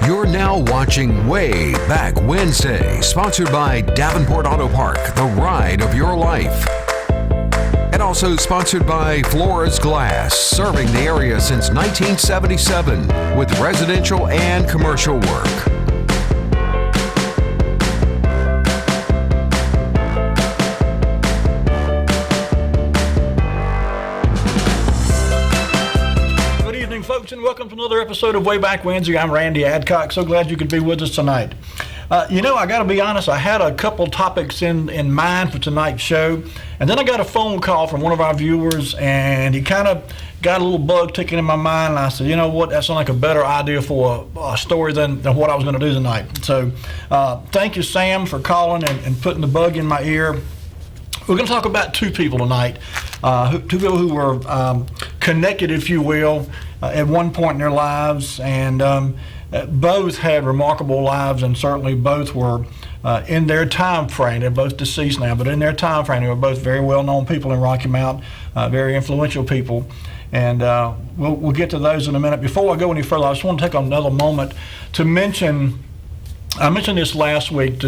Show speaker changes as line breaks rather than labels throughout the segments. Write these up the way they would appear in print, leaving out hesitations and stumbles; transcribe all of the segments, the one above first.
You're now watching Way Back Wednesday, sponsored by Davenport Auto Park, the ride of your life. And also sponsored by Flores Glass, serving the area since 1977 with residential and commercial work.
Folks, and welcome to another episode of Way Back Wednesday. I'm Randy Adcock. So glad you could be with us tonight. I got to be honest, I had a couple topics in mind for tonight's show, and then I got a phone call from one of our viewers, and he kind of got a little bug ticking in my mind, and I said, you know what, that sounds like a better idea for a story than what I was going to do tonight. So thank you, Sam, for calling and putting the bug in my ear. We're going to talk about two people tonight, two people who were connected, if you will, at one point in their lives, and both had remarkable lives, and certainly both were in their time frame. They're both deceased now, but in their time frame, they were both very well-known people in Rocky Mount, very influential people, and we'll get to those in a minute. Before I go any further, I just want to take another moment to mention. I mentioned this last week.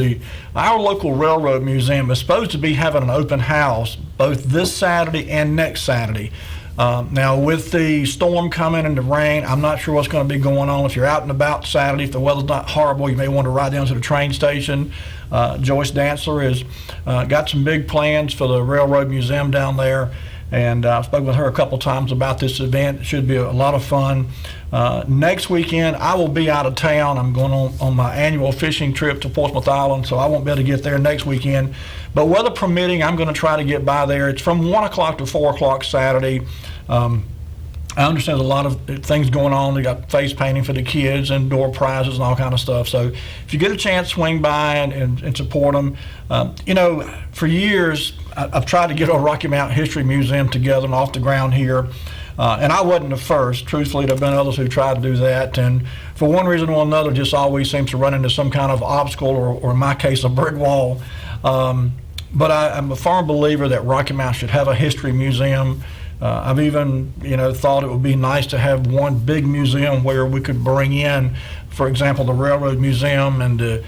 Our local railroad museum is supposed to be having an open house both this Saturday and next Saturday. Now, with the storm coming and the rain, I'm not sure what's going to be going on. If you're out and about Saturday, if the weather's not horrible, you may want to ride down to the train station. Joyce Dantzler has got some big plans for the Railroad Museum down there, and I've spoken with her a couple times about this event. It should be a lot of fun. Next weekend, I will be out of town. I'm going on my annual fishing trip to Portsmouth Island, so I won't be able to get there next weekend. But weather permitting, I'm going to try to get by there. It's from 1 o'clock to 4 o'clock Saturday. I understand there's a lot of things going on. They got face painting for the kids and door prizes and all kind of stuff. So if you get a chance, swing by and support them. For years, I've tried to get a Rocky Mountain History Museum together and off the ground here. And I wasn't the first. Truthfully, there have been others who tried to do that. And for one reason or another, just always seems to run into some kind of obstacle or in my case, a brick wall. But I'm a firm believer that Rocky Mountain should have a history museum. I've even, thought it would be nice to have one big museum where we could bring in, for example, the Railroad Museum and the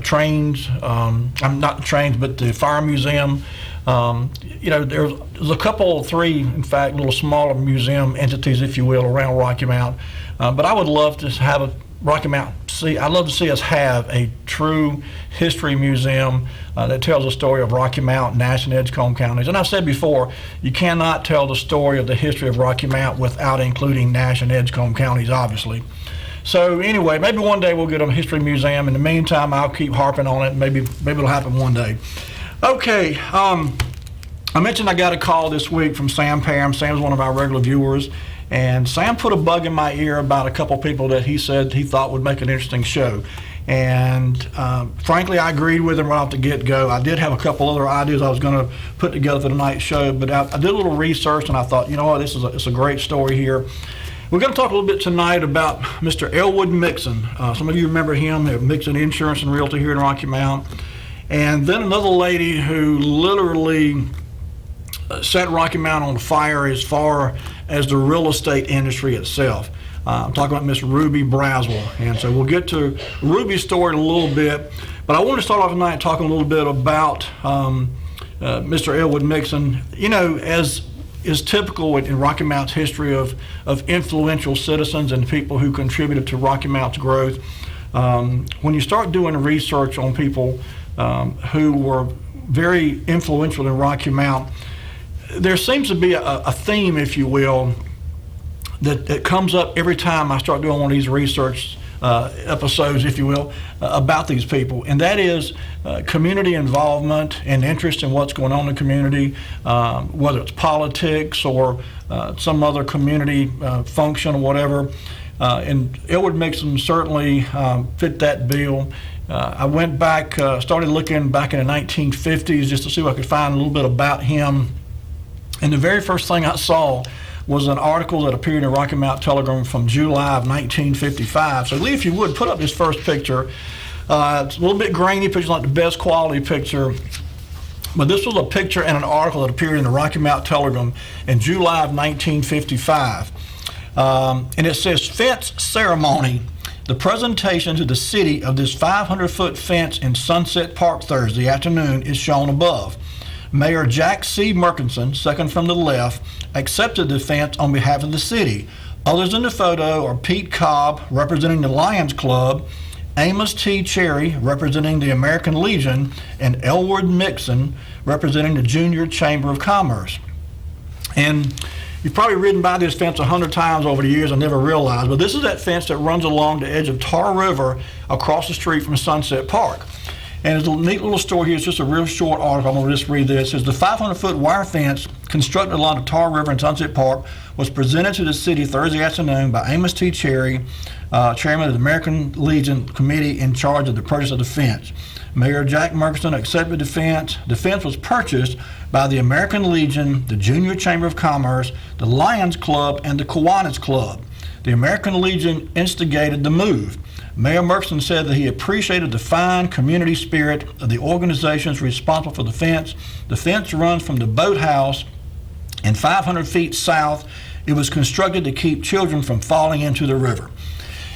trains. Not the trains, but the Fire Museum. There's a couple, three, in fact, little smaller museum entities, if you will, around Rocky Mount. But I would love to have a Rocky Mount. I'd love to see us have a true history museum that tells the story of Rocky Mount, Nash, and Edgecombe counties. And I've said before, you cannot tell the story of the history of Rocky Mount without including Nash and Edgecombe counties, obviously. So anyway, maybe one day we'll get a history museum. In the meantime, I'll keep harping on it. Maybe it'll happen one day. Okay. I mentioned I got a call this week from Sam Parham. Sam's one of our regular viewers. And Sam put a bug in my ear about a couple people that he said he thought would make an interesting show. And frankly, I agreed with him right off the get-go. I did have a couple other ideas I was going to put together for tonight's show, but I did a little research, and I thought, it's a great story here. We're going to talk a little bit tonight about Mr. Elwood Mixon. Some of you remember him, Mixon Insurance and Realty here in Rocky Mount. And then another lady who literally set Rocky Mount on fire as far as the real estate industry itself. I'm talking about Miss Ruby Brazzle, and so we'll get to Ruby's story in a little bit, but I want to start off tonight talking a little bit about Mr. Elwood Mixon. As is typical in Rocky Mount's history of influential citizens and people who contributed to Rocky Mount's growth, when you start doing research on people who were very influential in Rocky Mount, there seems to be a theme, if you will, that comes up every time I start doing one of these research episodes, if you will, about these people, and that is community involvement and interest in what's going on in the community, whether it's politics or some other community function or whatever. And Elwood Mixon certainly fit that bill. I went back, started looking back in the 1950s just to see if I could find a little bit about him. And the very first thing I saw was an article that appeared in Rocky Mount Telegram from July of 1955. So Lee, if you would, put up this first picture. It's a little bit grainy picture, not the best quality picture. But this was a picture and an article that appeared in the Rocky Mount Telegram in July of 1955. And it says, fence ceremony. The presentation to the city of this 500-foot fence in Sunset Park Thursday afternoon is shown above. Mayor Jack C. Murkison, second from the left, accepted the fence on behalf of the city. Others in the photo are Pete Cobb, representing the Lions Club, Amos T. Cherry, representing the American Legion, and Elwood Mixon, representing the Junior Chamber of Commerce. And you've probably ridden by this fence 100 times over the years and never realized, but this is that fence that runs along the edge of Tar River across the street from Sunset Park. And there's a neat little story here. It's just a real short article. I'm going to just read this. It says, the 500-foot wire fence constructed along the Tar River in Sunset Park was presented to the city Thursday afternoon by Amos T. Cherry, chairman of the American Legion Committee in charge of the purchase of the fence. Mayor Jack Murkison accepted the fence. The fence was purchased by the American Legion, the Junior Chamber of Commerce, the Lions Club, and the Kiwanis Club. The American Legion instigated the move. Mayor Murkison said that he appreciated the fine community spirit of the organizations responsible for the fence. The fence runs from the boathouse and 500 feet south. It was constructed to keep children from falling into the river.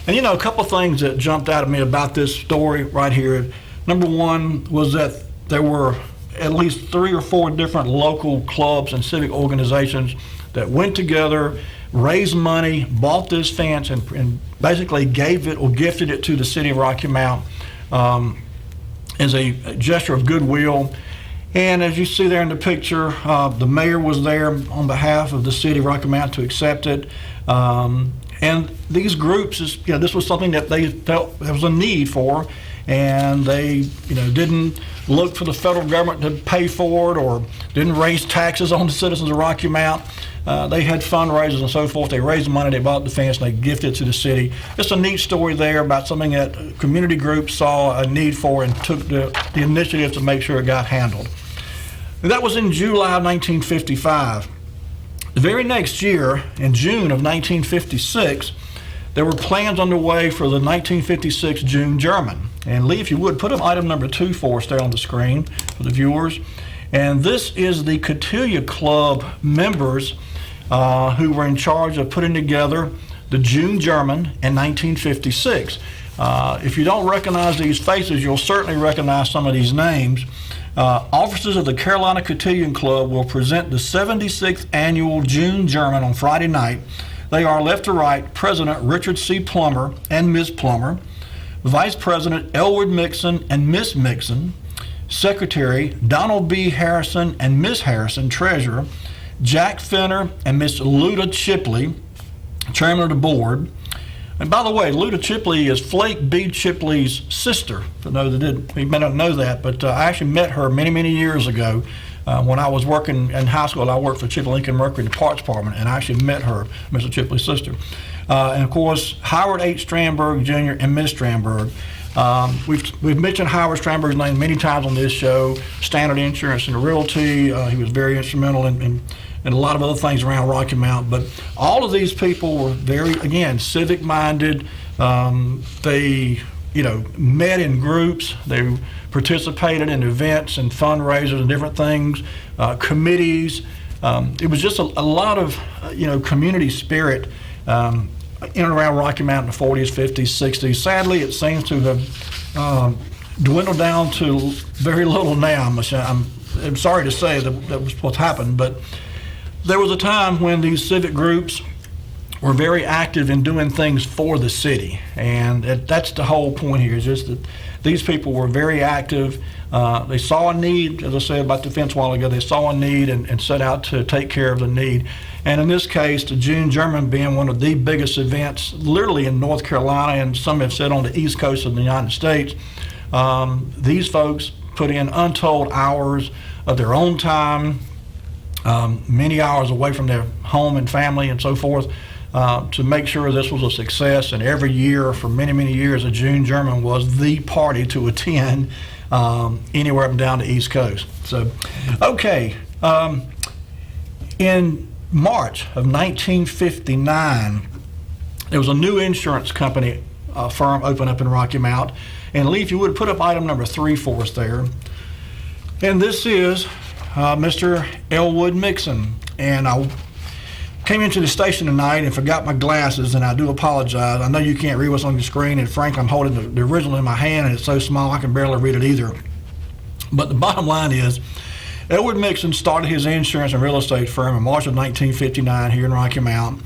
And you know, a couple of things that jumped out at me about this story right here. Number one was that there were at least 3 or 4 different local clubs and civic organizations that went together, raised money, bought this fence, and basically gave it or gifted it to the city of Rocky Mount as a gesture of goodwill. And as you see there in the picture, the mayor was there on behalf of the city of Rocky Mount to accept it. And these groups, this was something that they felt there was a need for, and they, didn't look for the federal government to pay for it or didn't raise taxes on the citizens of Rocky Mount. They had fundraisers and so forth. They raised the money, they bought the fence, and they gifted it to the city. Just a neat story there about something that community groups saw a need for and took the initiative to make sure it got handled. And that was in July of 1955. The very next year, in June of 1956, there were plans underway for the 1956 June German. And Lee, if you would, put up item number 2 for us there on the screen for the viewers. And this is the Cotillia Club members who were in charge of putting together the June German in 1956. If you don't recognize these faces, you'll certainly recognize some of these names. Officers of the Carolina Cotillion Club will present the 76th annual June German on Friday night. They are left to right, President Richard C. Plummer and Ms. Plummer, Vice President Elwood Mixon and Miss Mixon, Secretary Donald B. Harrison and Miss Harrison, Treasurer, Jack Fenner and Miss Luda Chipley, Chairman of the Board. And by the way, Luda Chipley is Flake B. Chipley's sister. For those that you may not know that, but I actually met her many, many years ago. When I was working in high school, I worked for Chipley Lincoln Mercury in the parts department, and I actually met her, Mr. Chipley's sister. And of course, Howard H. Strandberg Jr. and Ms. Strandberg. We've mentioned Howard Strandberg's name many times on this show, Standard Insurance and Realty. He was very instrumental in a lot of other things around Rocky Mount. But all of these people were very, again, civic-minded. They, met in groups. They participated in events and fundraisers and different things, committees. It was just a lot of, community spirit in and around Rocky Mount in the 40s, 50s, 60s. Sadly, it seems to have dwindled down to very little now. I'm sorry to say that was what's happened, but there was a time when these civic groups were very active in doing things for the city, and that's the whole point here, is just that these people were very active. They saw a need, as I said about the fence a while ago, they saw a need and set out to take care of the need. And in this case, the June German being one of the biggest events literally in North Carolina, and some have said on the East Coast of the United States, these folks put in untold hours of their own time, many hours away from their home and family and so forth, to make sure this was a success. And every year for many, many years, the June German was the party to attend anywhere up and down the East Coast. So, okay, in March of 1959, there was a new insurance company firm opened up in Rocky Mount. And Lee, if you would put up item number 3 for us there. And this is Mr. Elwood Mixon. And I came into the station tonight and forgot my glasses, and I do apologize. I know you can't read what's on the screen, and frankly, I'm holding the original in my hand, and it's so small I can barely read it either. But the bottom line is, Elwood Mixon started his insurance and real estate firm in March of 1959 here in Rocky Mount.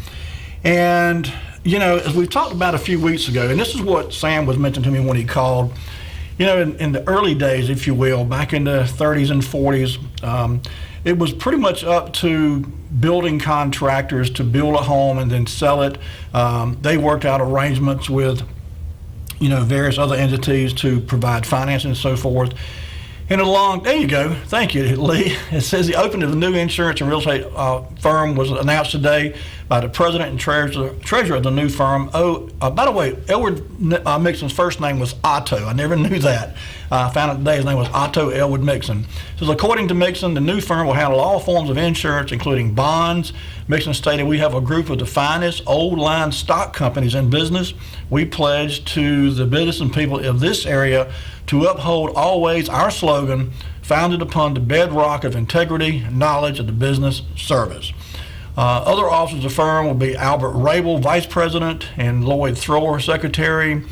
And, you know, as we talked about a few weeks ago, and this is what Sam was mentioning to me when he called, you know, in the early days, if you will, back in the 30s and 40s, it was pretty much up to building contractors to build a home and then sell it. They worked out arrangements with, you know, various other entities to provide financing and so forth. And there you go. Thank you, Lee. It says the opening of the new insurance and real estate firm was announced today by the president and treasurer of the new firm. By the way, Elwood Mixon's first name was Alto. I never knew that. I found out today his name was Alto Elwood Mixon. So according to Mixon, the new firm will handle all forms of insurance, including bonds. Mixon stated, "We have a group of the finest old line stock companies in business. We pledge to the business and people of this area to uphold always our slogan, founded upon the bedrock of integrity, knowledge of the business service." Other officers of the firm will be Albert Rabel, Vice President, and Lloyd Thrower, Secretary.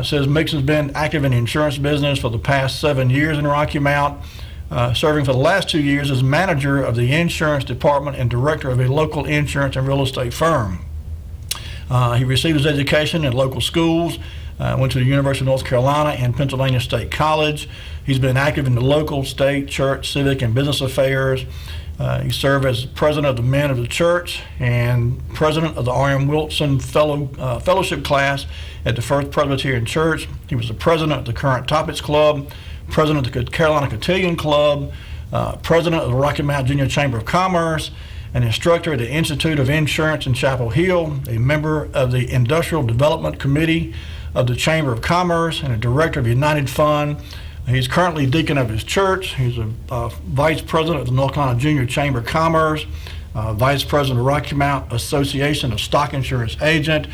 Says Mixon's been active in the insurance business for the past 7 years in Rocky Mount, serving for the last 2 years as manager of the insurance department and director of a local insurance and real estate firm. He received his education in local schools, went to the University of North Carolina and Pennsylvania State College. He's been active in the local, state, church, civic, and business affairs. He served as president of the Men of the Church and president of the R.M. Wilson Fellowship class at the First Presbyterian Church. He was the president of the Current Topics Club, president of the Carolina Cotillion Club, president of the Rocky Mount Junior Chamber of Commerce, an instructor at the Institute of Insurance in Chapel Hill, a member of the Industrial Development Committee of the Chamber of Commerce, and a director of United Fund. He's currently deacon of his church. He's a vice president of the North Carolina Junior Chamber of Commerce, vice president of Rocky Mount Association of Stock Insurance Agent,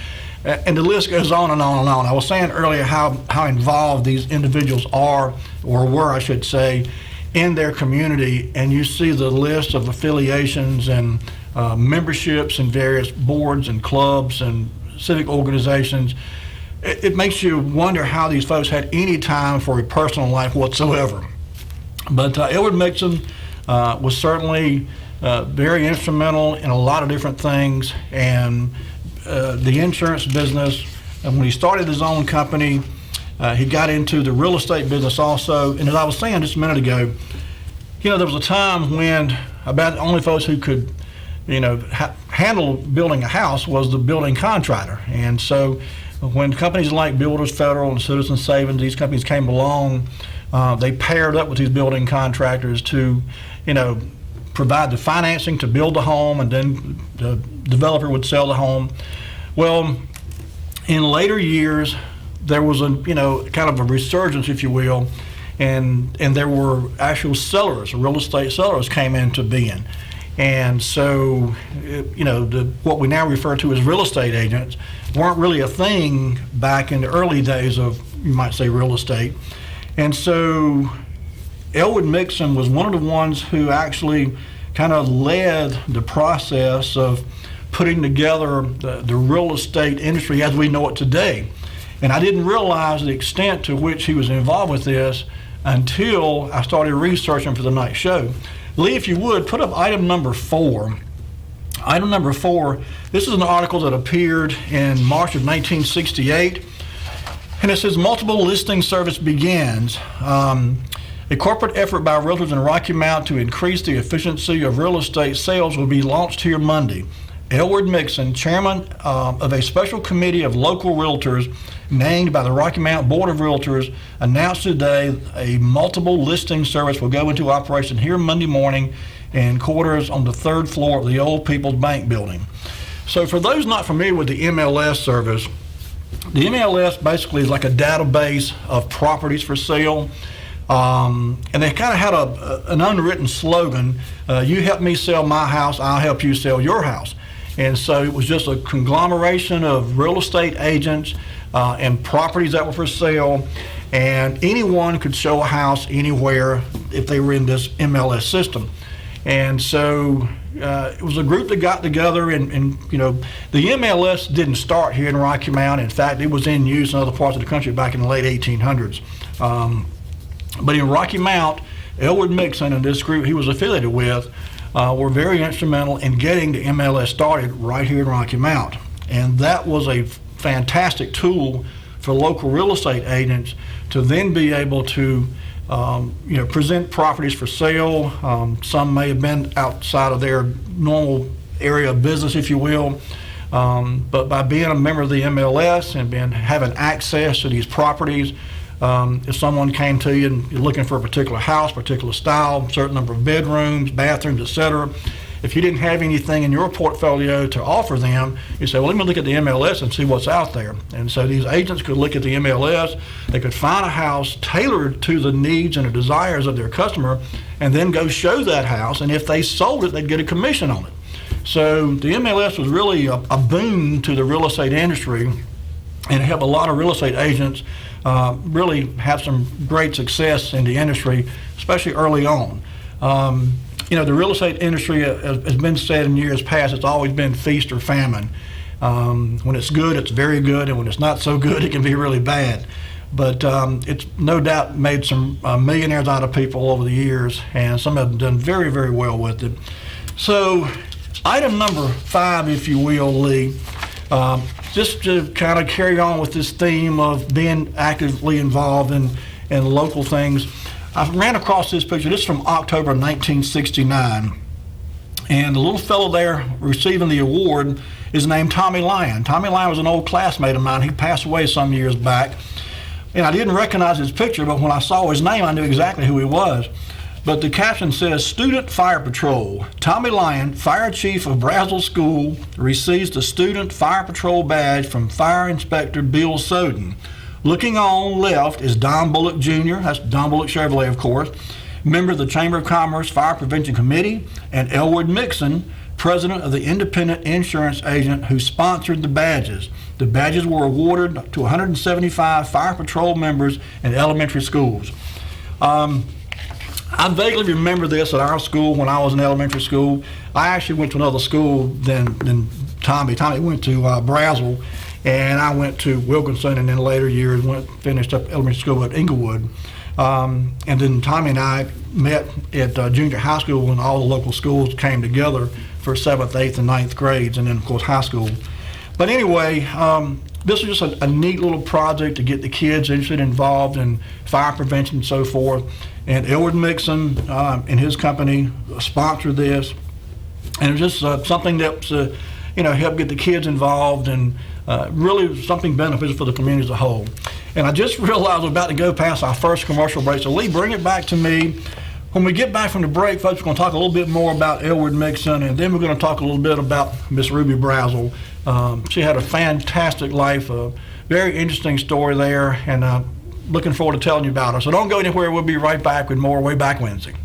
and the list goes on and on and on. I was saying earlier how involved these individuals are, or were, I should say, in their community, and you see the list of affiliations and memberships in various boards and clubs and civic organizations. It makes you wonder how these folks had any time for a personal life whatsoever. But Elwood Mixon was certainly very instrumental in a lot of different things, and the insurance business, and when he started his own company, he got into the real estate business also. And as I was saying just a minute ago, you know, there was a time when about the only folks who could, you know, handle building a house was the building contractor. And so when companies like Builders Federal and Citizen Savings, these companies came along, they paired up with these building contractors to, you know, provide the financing to build the home, and then the developer would sell the home. Well, in later years, there was a, you know, kind of a resurgence, if you will, and there were actual sellers, real estate sellers came into being. And so, you know, what we now refer to as real estate agents weren't really a thing back in the early days of, you might say, real estate. And so Elwood Mixon was one of the ones who actually kind of led the process of putting together the real estate industry as we know it today. And I didn't realize the extent to which he was involved with this until I started researching for the night show. Lee, if you would, put up item number 4. Item number 4, this is an article that appeared in March of 1968, and it says, multiple listing service begins. A corporate effort by realtors in Rocky Mount to increase the efficiency of real estate sales will be launched here Monday. Elwood Mixon, chairman of a special committee of local realtors named by the Rocky Mount Board of Realtors, announced today a multiple listing service will go into operation here Monday morning in quarters on the 3rd floor of the old People's Bank building. So for those not familiar with the MLS service, the MLS basically is like a database of properties for sale. And they kind of had an unwritten slogan, you help me sell my house, I'll help you sell your house. And so it was just a conglomeration of real estate agents and properties that were for sale. and anyone could show a house anywhere if they were in this MLS system. And so it was a group that got together, and you know, the MLS didn't start here in Rocky Mount. In fact, it was in use in other parts of the country back in the late 1800s. But in Rocky Mount, Elwood Mixon and this group he was affiliated with were very instrumental in getting the MLS started right here in Rocky Mount. And that was a fantastic tool for local real estate agents to then be able to you know, present properties for sale. Some may have been outside of their normal area of business, if you will. But by being a member of the MLS and having access to these properties, if someone came to you and you're looking for a particular house, particular style, certain number of bedrooms, bathrooms, etc., if you didn't have anything in your portfolio to offer them, you say, well, let me look at the MLS and see what's out there. And so these agents could look at the MLS, they could find a house tailored to the needs and the desires of their customer, and then go show that house, and if they sold it, they'd get a commission on it. So the MLS was really a boon to the real estate industry, and it helped a lot of real estate agents really have some great success in the industry, especially early on. You know, the real estate industry has been said in years past, it's always been feast or famine. When it's good, it's very good, and when it's not so good, it can be really bad. But it's no doubt made some millionaires out of people over the years, and some have done very, very well with it. So item number 5, if you will, Lee, just to kind of carry on with this theme of being actively involved in local things. I ran across this picture. This is from October 1969. And the little fellow there receiving the award is named Tommy Lyon. Tommy Lyon was an old classmate of mine. He passed away some years back. And I didn't recognize his picture, but when I saw his name, I knew exactly who he was. But the caption says, Student Fire Patrol. Tommy Lyon, Fire Chief of Brazzle School, receives the Student Fire Patrol badge from Fire Inspector Bill Soden. Looking on left is Don Bullock Jr., that's Don Bullock Chevrolet, of course, member of the Chamber of Commerce Fire Prevention Committee, and Elwood Mixon, president of the independent insurance agent who sponsored the badges. The badges were awarded to 175 Fire Patrol members in elementary schools. I vaguely remember this at our school when I was in elementary school. I actually went to another school than Tommy. Tommy went to Brazzle, and I went to Wilkinson, and then later years finished up elementary school at Inglewood. And then Tommy and I met at junior high school when all the local schools came together for 7th, 8th, and 9th grades, and then of course high school. But anyway, this was just a neat little project to get the kids interested, involved in fire prevention and so forth. And Elwood Mixon and his company sponsored this, and it was just something that helped get the kids involved, and really something beneficial for the community as a whole. And I just realized we're about to go past our first commercial break, so Lee, bring it back to me. When we get back from the break, folks, we're going to talk a little bit more about Elwood Mixon, and then we're going to talk a little bit about Miss Ruby Brazzle. She had a fantastic life, a very interesting story there, and looking forward to telling you about her. So don't go anywhere. We'll be right back with more Way Back Wednesday.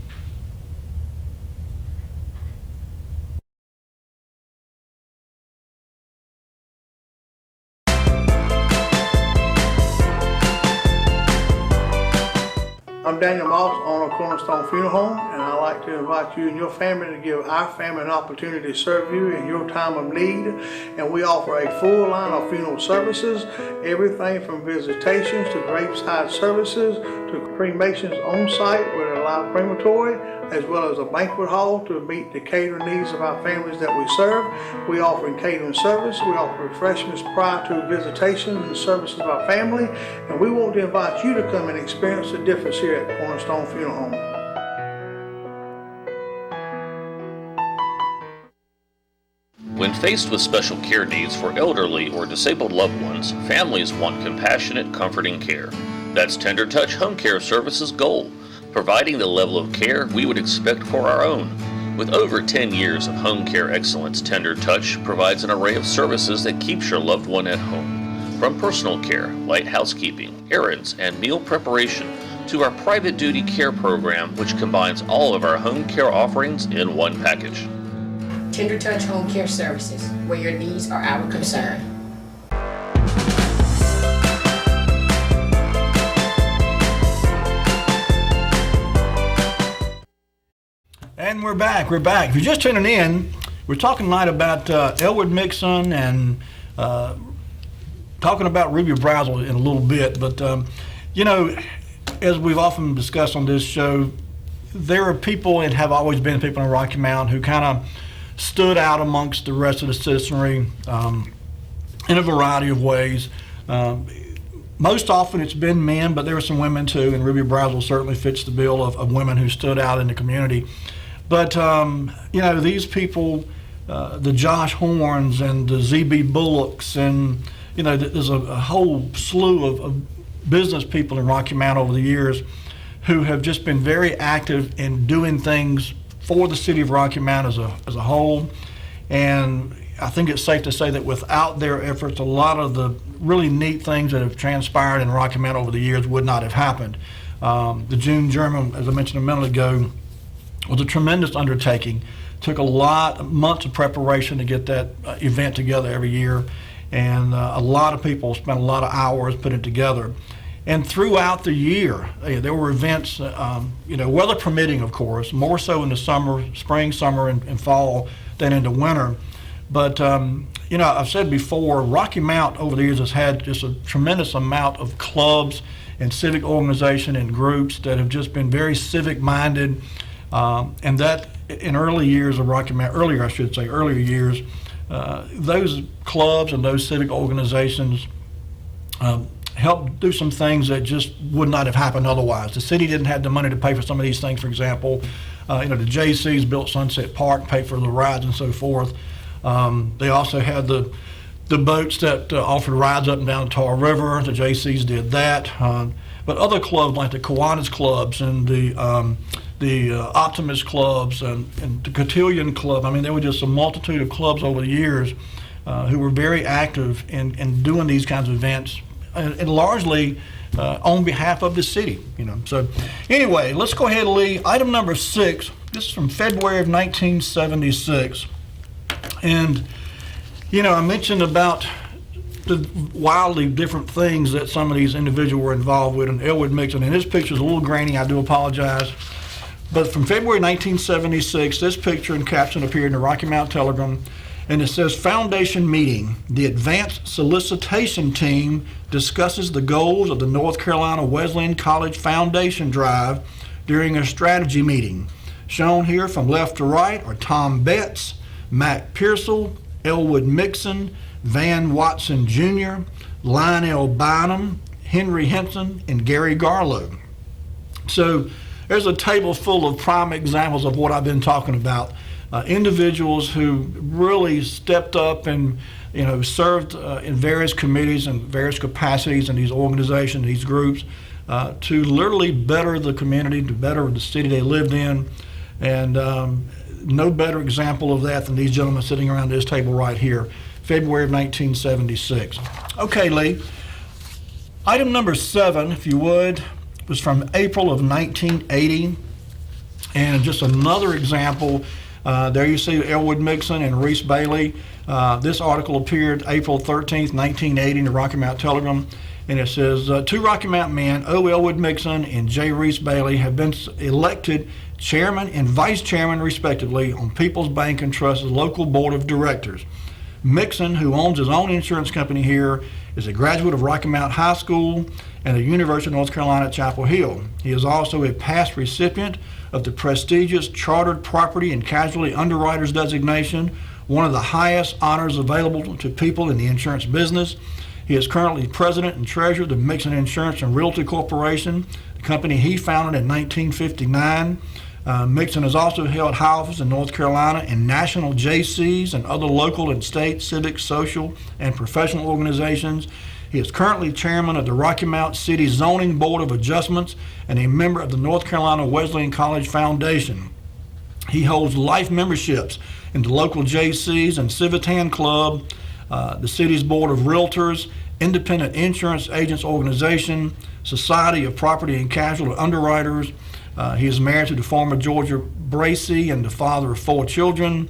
I'm Daniel Moss, owner of Cornerstone Funeral Home, and I'd like to invite you and your family to give our family an opportunity to serve you in your time of need. And we offer a full line of funeral services, everything from visitations to graveside services to cremations on site with a live crematory, as well as a banquet hall to meet the catering needs of our families that we serve. We offer catering service, we offer refreshments prior to visitations and services of our family, and we want to invite you to come and experience the difference here at Cornerstone Funeral Home.
When faced with special care needs for elderly or disabled loved ones, families want compassionate, comforting care. That's Tender Touch Home Care Services' goal, providing the level of care we would expect for our own. With over 10 years of home care excellence, Tender Touch provides an array of services that keeps your loved one at home. From personal care, light housekeeping, errands, and meal preparation, to our private duty care program, which combines all of our home care offerings in one package.
Tender Touch Home Care Services, where your needs are our concern.
And we're back. We're back. If you're just tuning in, we're talking tonight about Elwood Mixon and talking about Ruby Brazzle in a little bit. But, you know, as we've often discussed on this show, there are people and have always been people in Rocky Mount who kind of stood out amongst the rest of the citizenry in a variety of ways. Most often it's been men, but there are some women too, and Ruby Brazzle certainly fits the bill of women who stood out in the community. But, you know, these people, the Josh Horns and the Z.B. Bullocks, and, you know, there's a whole slew of business people in Rocky Mount over the years who have just been very active in doing things for the city of Rocky Mount as a whole. And I think it's safe to say that without their efforts, a lot of the really neat things that have transpired in Rocky Mount over the years would not have happened. The June German, as I mentioned a minute ago, was a tremendous undertaking. Took months of preparation to get that event together every year, and a lot of people spent a lot of hours putting it together. And throughout the year, there were events, you know, weather permitting, of course, more so in the spring, summer, and fall than in the winter. But, you know, I've said before, Rocky Mount over the years has had just a tremendous amount of clubs and civic organization and groups that have just been very civic-minded. And that in earlier years, those clubs and those civic organizations helped do some things that just would not have happened otherwise. The city didn't have the money to pay for some of these things. For example, you know, the Jaycees built Sunset Park, paid for the rides and so forth. They also had the boats that offered rides up and down the Tar River. The Jaycees did that. But other clubs like the Kiwanis clubs and the Optimist clubs and the Cotillion Club. I mean, there were just a multitude of clubs over the years who were very active in doing these kinds of events, and largely on behalf of the city. You know. So, anyway, let's go ahead, Lee. Item number 6. This is from February of 1976, and you know, I mentioned about the wildly different things that some of these individuals were involved with in Elwood Mixon. And this picture is a little grainy, I do apologize. But from February 1976, this picture and caption appeared in the Rocky Mount Telegram, and it says, "Foundation meeting. The advanced solicitation team discusses the goals of the North Carolina Wesleyan College Foundation Drive during a strategy meeting." Shown here from left to right are Tom Betts, Mac Pearsall, Elwood Mixon, Van Watson Jr., Lionel Bynum, Henry Henson, and Gary Garlow. So there's a table full of prime examples of what I've been talking about. Individuals who really stepped up and, you know, served in various committees and various capacities in these organizations, these groups, to literally better the community, to better the city they lived in. And no better example of that than these gentlemen sitting around this table right here, February of 1976. Okay, Lee. Item number 7, if you would, was from April of 1980. And just another example, there you see Elwood Mixon and Reese Bailey. This article appeared April 13th, 1980 in the Rocky Mount Telegram. And it says, 2 Rocky Mount men, O. Elwood Mixon and J. Reese Bailey, have been elected chairman and vice chairman, respectively, on People's Bank and Trust's local board of directors. Mixon, who owns his own insurance company here, is a graduate of Rocky Mount High School and the University of North Carolina at Chapel Hill. He is also a past recipient of the prestigious Chartered Property and Casualty Underwriters designation, one of the highest honors available to people in the insurance business. He is currently president and treasurer of the Mixon Insurance and Realty Corporation, the company he founded in 1959. Mixon has also held high office in North Carolina and national Jaycees and other local and state civic, social, and professional organizations. He is currently chairman of the Rocky Mount City Zoning Board of Adjustments and a member of the North Carolina Wesleyan College Foundation. He holds life memberships in the local Jaycees and Civitan Club, the city's Board of Realtors, Independent Insurance Agents Organization, Society of Property and Casualty Underwriters. He is married to the former Georgia Bracy and the father of 4 children.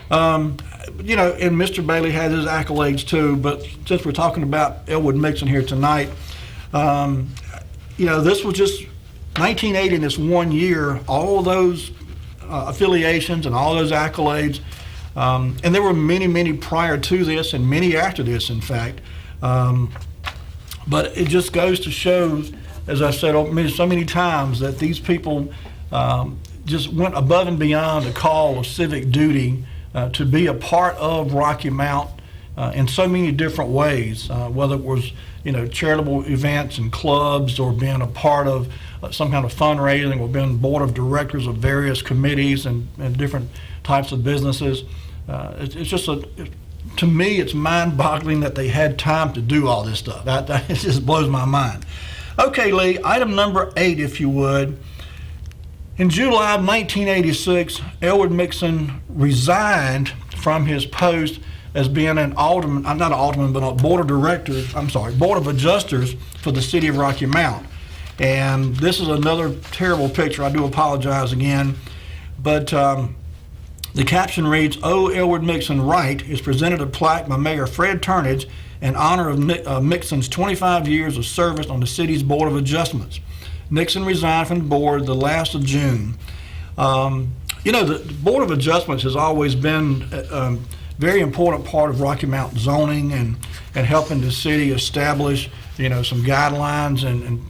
You know, and Mr. Bailey has his accolades too, but since we're talking about Elwood Mixon here tonight, you know, this was just 1980 in this one year. All of those affiliations and all those accolades. And there were many, many prior to this and many after this, in fact. But it just goes to show, as I said so many times, that these people just went above and beyond the call of civic duty to be a part of Rocky Mount in so many different ways, whether it was charitable events and clubs, or being a part of some kind of fundraising, or being board of directors of various committees and different types of businesses. It's just to me, it's mind-boggling that they had time to do all this stuff. It just blows my mind. Okay, Lee, item number 8, if you would. In July of 1986, Elwood Mixon resigned from his post as being an alderman, not an alderman, but a board of adjusters for the city of Rocky Mount. And this is another terrible picture. I do apologize again. But the caption reads, "Oh, Elwood Mixon Wright is presented a plaque by Mayor Fred Turnage in honor of Mixon's 25 years of service on the city's Board of Adjustments. Nixon resigned from the board the last of June." The Board of Adjustments has always been a very important part of Rocky Mount zoning and helping the city establish, some guidelines and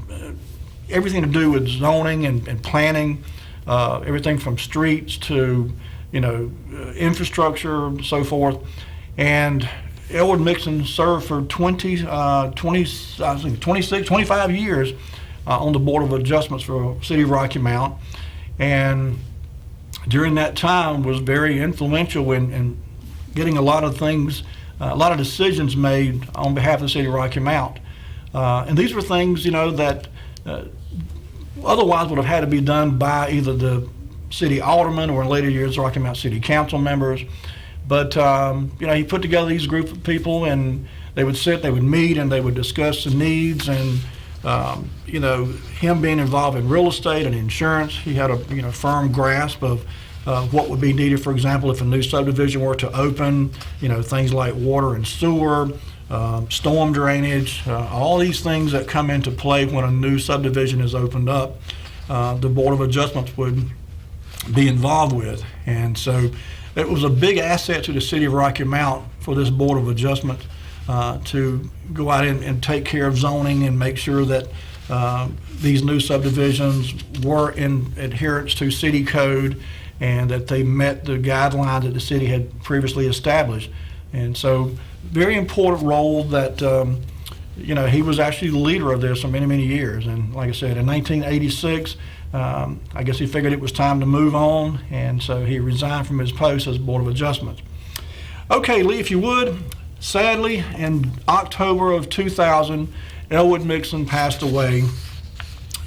everything to do with zoning and planning, everything from streets to, infrastructure and so forth. And Elwood Mixon served for 25 years on the Board of Adjustments for the City of Rocky Mount, and during that time was very influential in getting a lot of things, a lot of decisions made on behalf of the City of Rocky Mount. And these were things, that otherwise would have had to be done by either the city alderman or in later years Rocky Mount City Council members. But he put together these group of people, and they would sit, they would meet, and they would discuss the needs. And him being involved in real estate and insurance, he had a firm grasp of what would be needed. For example, if a new subdivision were to open, things like water and sewer, storm drainage, all these things that come into play when a new subdivision is opened up, the Board of Adjustments would be involved with. And so it was a big asset to the city of Rocky Mount for this Board of Adjustment to go out and take care of zoning and make sure that these new subdivisions were in adherence to city code and that they met the guidelines that the city had previously established. And so very important role that he was actually the leader of this for many, many years. And like I said, in 1986, I guess he figured it was time to move on, and so he resigned from his post as Board of Adjustments. Okay, Lee, if you would. Sadly, in October of 2000, Elwood Mixon passed away,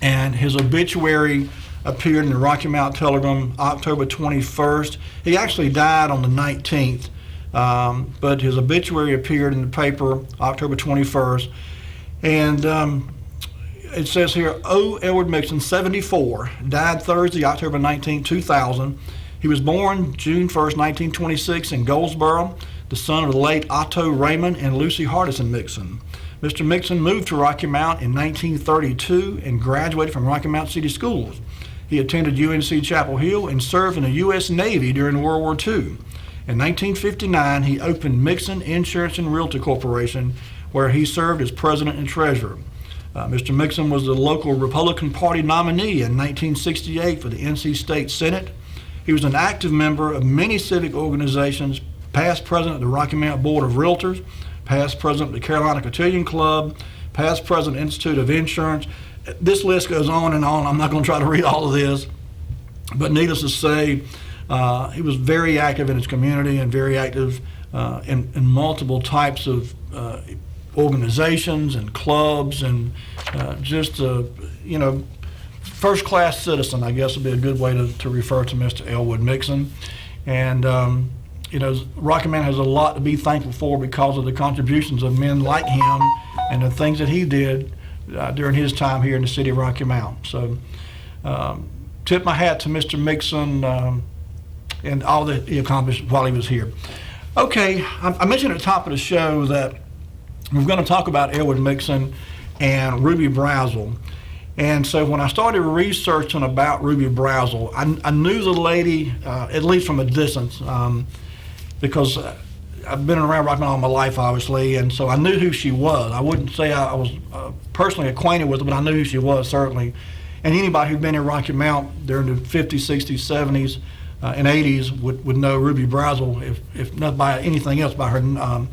and his obituary appeared in the Rocky Mount Telegram October 21st. He actually died on the 19th, but his obituary appeared in the paper October 21st. And it says here, "Oh, Elwood Mixon, 74, died Thursday, October 19, 2000. He was born June 1st, 1926 in Goldsboro, the son of the late Alto Raymond and Lucy Hardison Mixon. Mr. Mixon moved to Rocky Mount in 1932 and graduated from Rocky Mount City Schools. He attended UNC Chapel Hill and served in the U.S. Navy during World War II. In 1959, he opened Mixon Insurance and Realty Corporation, where he served as president and treasurer. Mr. Mixon was the local Republican Party nominee in 1968 for the NC State Senate. He was an active member of many civic organizations, past president of the Rocky Mount Board of Realtors, past president of the Carolina Cotillion Club, past president of the Institute of Insurance. This list goes on and on. I'm not going to try to read all of this, but needless to say, he was very active in his community and very active in multiple types of organizations and clubs, and just a first-class citizen, I guess would be a good way to refer to Mr. Elwood Mixon. And Rocky Mount has a lot to be thankful for because of the contributions of men like him and the things that he did during his time here in the city of Rocky Mount. So tip my hat to Mr. Mixon and all that he accomplished while he was here. Okay, I mentioned at the top of the show that we're going to talk about Elwood Mixon and Ruby Brazzle. And so when I started researching about Ruby Brazzle, I knew the lady, at least from a distance, because I've been around rock and roll all my life, obviously, and so I knew who she was. I wouldn't say I was personally acquainted with her, but I knew who she was, certainly. And anybody who'd been in Rocky Mount during the 50s, 60s, 70s, and 80s would know Ruby Brazzle, if not by anything else, by her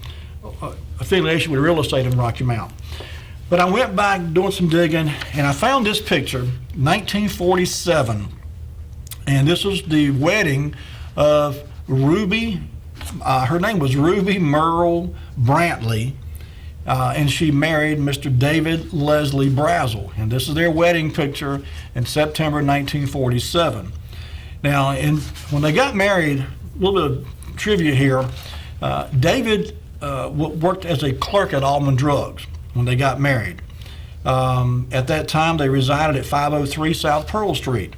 affiliation with real estate in Rocky Mount. But I went back doing some digging, and I found this picture, 1947, and this was the wedding of Ruby. Her name was Ruby Merle Brantley, and she married Mr. David Leslie Brazzle, and this is their wedding picture in September 1947. Now, when they got married, a little bit of trivia here, David worked as a clerk at Allman Drugs when they got married. At that time, they resided at 503 South Pearl Street.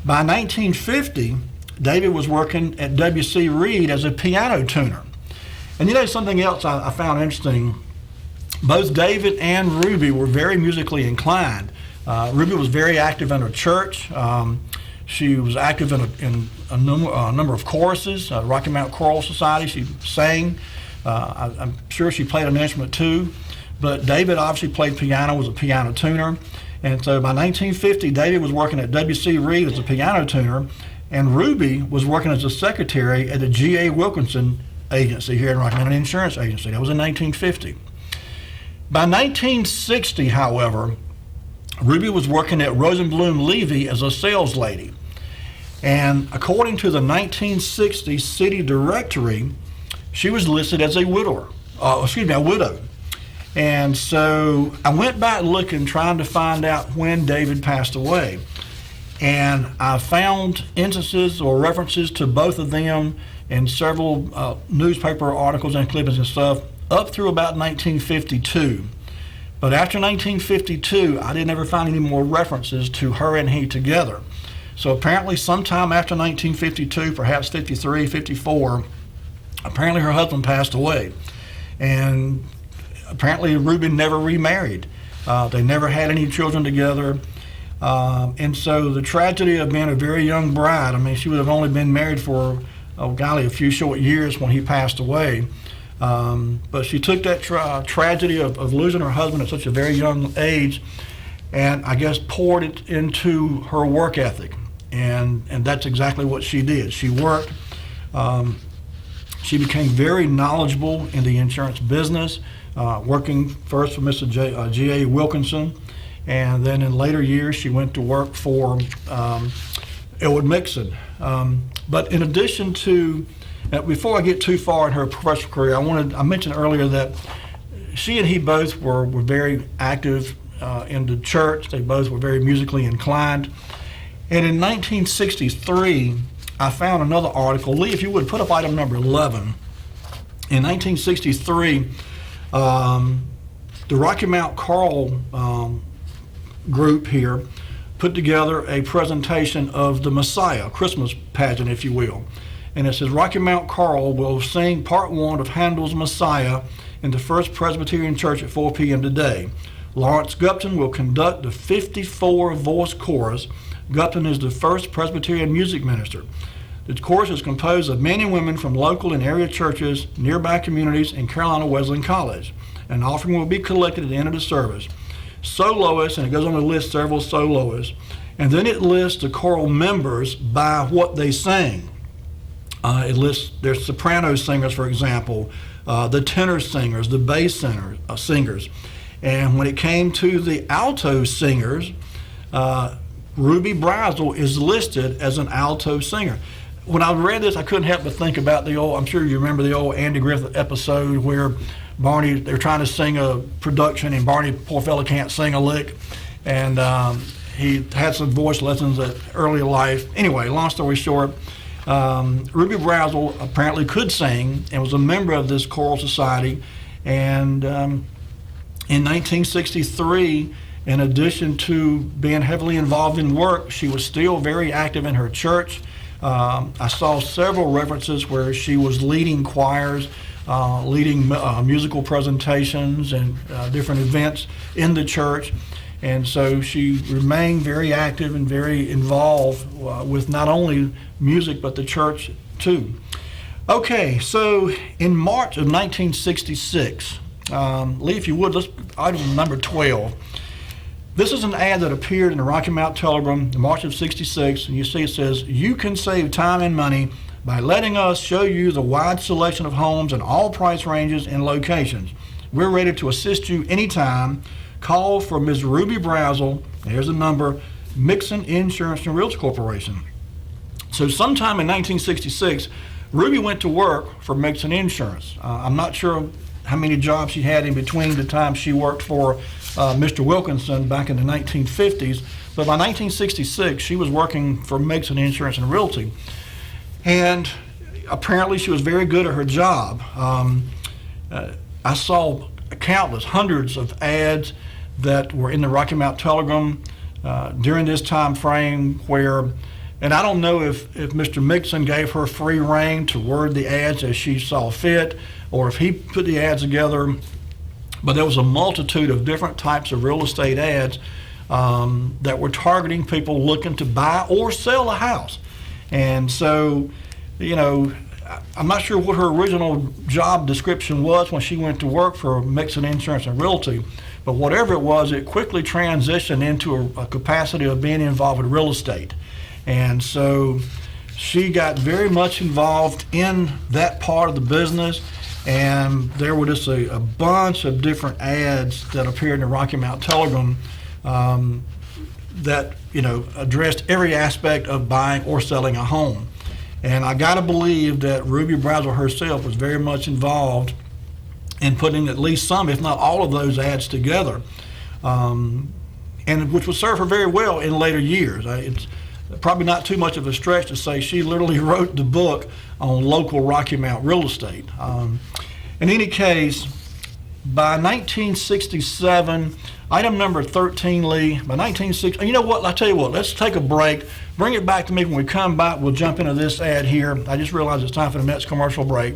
By 1950, David was working at W.C. Reed as a piano tuner. And you know something else I found interesting? Both David and Ruby were very musically inclined. Ruby was very active in her church. She was active in a number of choruses, Rocky Mount Choral Society. She sang. I'm sure she played an instrument too. But David obviously played piano, was a piano tuner. And so by 1950, David was working at W.C. Reed as a piano tuner, and Ruby was working as a secretary at the G.A. Wilkinson agency here in Rocky Mount, an insurance agency. That was in 1950. By 1960, however, Ruby was working at Rosenblum Levy as a sales lady. And according to the 1960 city directory, she was listed as a widow. And so I went back looking, trying to find out when David passed away. And I found instances or references to both of them in several newspaper articles and clippings and stuff up through about 1952. But after 1952, I didn't ever find any more references to her and he together. So apparently sometime after 1952, perhaps 53, 54, apparently her husband passed away. And apparently Ruby never remarried. They never had any children together. And so the tragedy of being a very young bride, I mean, she would have only been married for, a few short years when he passed away. But she took that tragedy of losing her husband at such a very young age and I guess poured it into her work ethic. And that's exactly what she did. She worked. She became very knowledgeable in the insurance business, working first for Mr. G.A. Wilkinson, and then in later years she went to work for Elwood Mixon. But in addition to, before I get too far in her professional career, I mentioned earlier that she and he both were very active in the church. They both were very musically inclined. And in 1963, I found another article. Lee, if you would put up item number 11. In 1963, the Rocky Mount Choral group here put together a presentation of the Messiah, a Christmas pageant, if you will. And it says, Rocky Mount Choral will sing part one of Handel's Messiah in the First Presbyterian Church at 4 p.m. today. Lawrence Gupton will conduct the 54-voice chorus. Gupton is the first Presbyterian music minister. The chorus is composed of men and women from local and area churches, nearby communities, and Carolina Wesleyan College. An offering will be collected at the end of the service. Soloists, and it goes on to list several soloists, and then it lists the choral members by what they sang. It lists their soprano singers, for example, the tenor singers, the bass singers. And when it came to the alto singers, Ruby Brazzle is listed as an alto singer. When I read this, I couldn't help but think about I'm sure you remember the old Andy Griffith episode where Barney, they're trying to sing a production and Barney, poor fella, can't sing a lick. And he had some voice lessons at early life. Anyway, long story short, Ruby Brazzle apparently could sing and was a member of this choral society. And in 1963, in addition to being heavily involved in work, she was still very active in her church. I saw several references where she was leading choirs, leading musical presentations and different events in the church. And so she remained very active and very involved with not only music but the church too. Okay, so in March of 1966, Lee, if you would, let's item number 12. This is an ad that appeared in the Rocky Mount Telegram in March of '66, and you see it says, "You can save time and money by letting us show you the wide selection of homes in all price ranges and locations. We're ready to assist you anytime. Call for Ms. Ruby Brazzle," there's the number, "Mixon Insurance and Realty Corporation." So sometime in 1966, Ruby went to work for Mixon Insurance. I'm not sure how many jobs she had in between the time she worked for Mr. Wilkinson back in the 1950s, but by 1966 she was working for Mixon Insurance and Realty. And apparently she was very good at her job. I saw countless, hundreds of ads that were in the Rocky Mount Telegram during this time frame where, and I don't know if Mr. Mixon gave her free rein to word the ads as she saw fit, or if he put the ads together, but there was a multitude of different types of real estate ads that were targeting people looking to buy or sell a house. And so, you know, I'm not sure what her original job description was when she went to work for Mixon Insurance and Realty, but whatever it was, it quickly transitioned into a capacity of being involved with real estate. And so she got very much involved in that part of the business, and there were just a bunch of different ads that appeared in the Rocky Mount Telegram that, you know, addressed every aspect of buying or selling a home. And I gotta believe that Ruby Brazzle herself was very much involved in putting at least some, if not all of those ads together, and which would serve her very well in later years. It's probably not too much of a stretch to say she literally wrote the book on local Rocky Mount real estate. In any case, by 1967, item number 13, Lee, by 1960, you know what, I'll tell you what, let's take a break, bring it back to me. When we come back, we'll jump into this ad here. I just realized it's time for the next commercial break.